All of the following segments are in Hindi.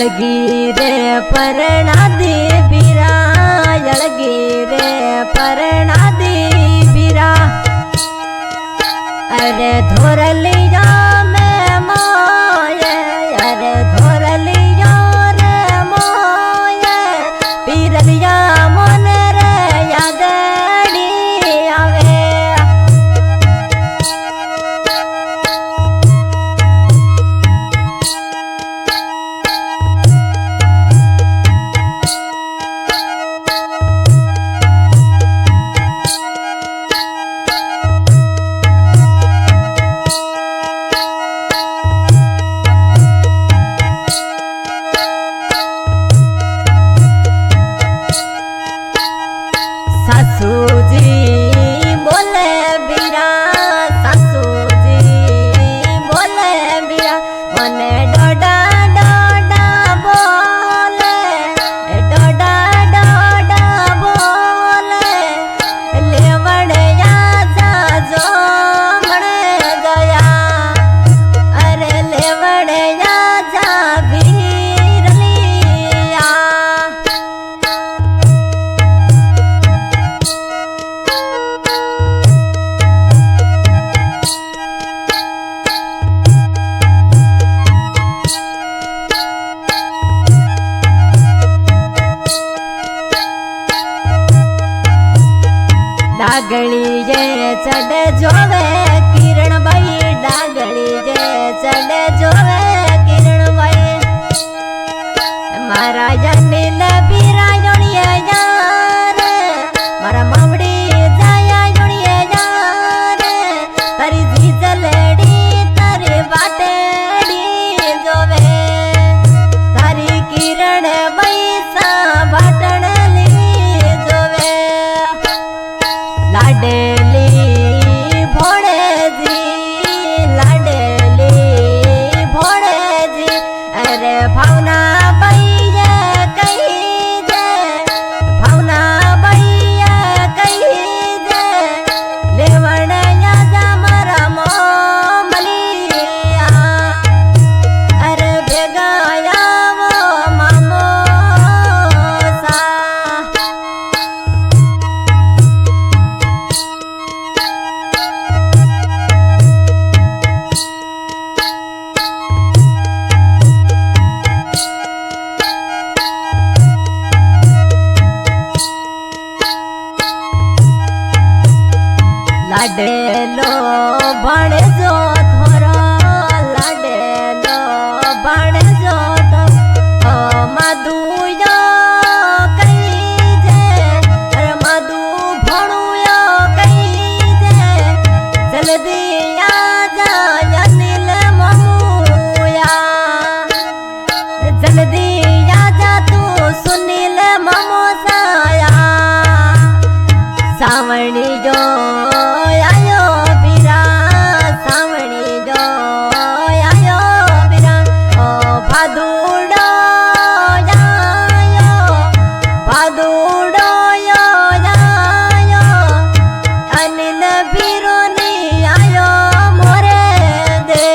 यळगी रे परणादी बीरा यळगी रे परणादी बीरा अरे धोरलिया में मोये अरे धोरलिया रे मोये पीरलिया मन रे यादड़ी आवे सासूजी बोले बीरा सासूजी बोले बीरा मने डोडा डोडा बोले डोडा डोडा बोले लेवड़या जाजो मणे गया अरे लेवड़या जा बीरलिया डागली जे चढ़ जोवे किरण बाई डागली जे चढ़ जोवे किरण बाई मारा जनिल बीरा जोड़िए यार मारा मामड़ी जाया जोड़िए यार तारी जीजलड़ी तारी बाटेड़ी जोवे तारी किरण बाई सा बाटणली जोवे लाडेली भोड़े जी अरे भावना भैया कही जे भावना भैया कही जे लेवण जा मारा मोमलिया अरे भेगाया वो मामो सा लाडेलो भणजो थोरो लाडेलो भणजो तो मधुयो कही जे अरे मधु भणुयो कही जे जल्दी आ जा अनिल ममुया जल्दी आ जा तू सुनील ममोसाया सावणी जो आयो बीरा सावणी जो आयो बीरा ओ भादुड़ो आयो भादुड़ो आयो अनिल बीरोनी आयो मोरे दे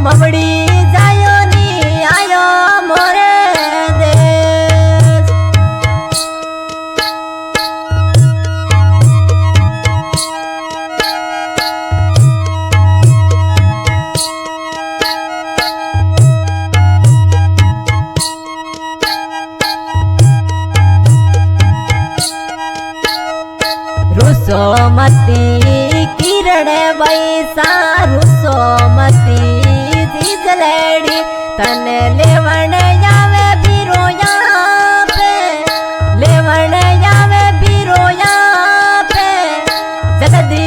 ममड़ी जायो नी आयो मोरे दे रुसोमती किरण बैसा रुसोमती जीजलड़ी तने लेवण जावे बीरो यहाँ पे लेवण जावे बीरो यहाँ पे जल्दी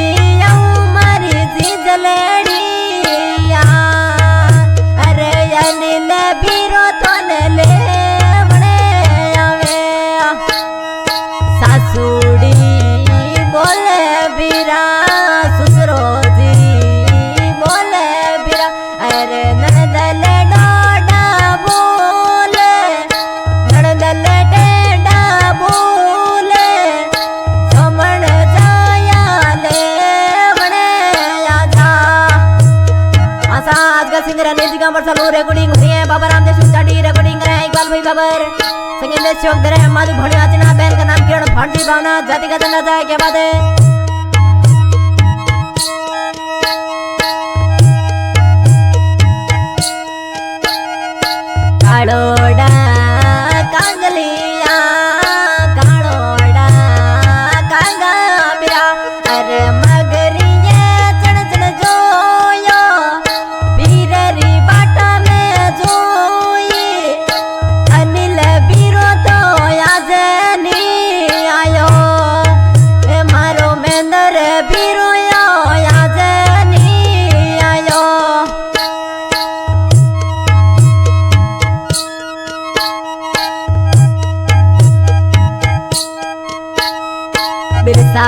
आऊं मारी जीजलड़ी अरे अनिल बीरो तने लेवणे आवे सासूड़ी बोले बीरा ससुरो जी बोले बीरा अरे ननदल डोडा बोले ननदल टेडा बोले समण जाया ले बणे आजा आसाद का सिंगर अनिल का मरसलो रिकॉर्डिंग हुई है बाबा राम देश चाटी रिकॉर्डिंग करे इकबाल भाई बाबर संगीत चौक दरे माधु भणिया चना बहन का नाम किरण भांटी भावना जाति का चंदा जाए क्या बात है कालोड़ा कांगलिया कालोड़ा कांगा बिरा अरे मगरिये चढ़ चढ़ जोयो बीररी बाटा में जोई अनिल बीरो तो आज नहीं आयो ए मारो मेंदर बीरो आज नहीं आयो बिरसा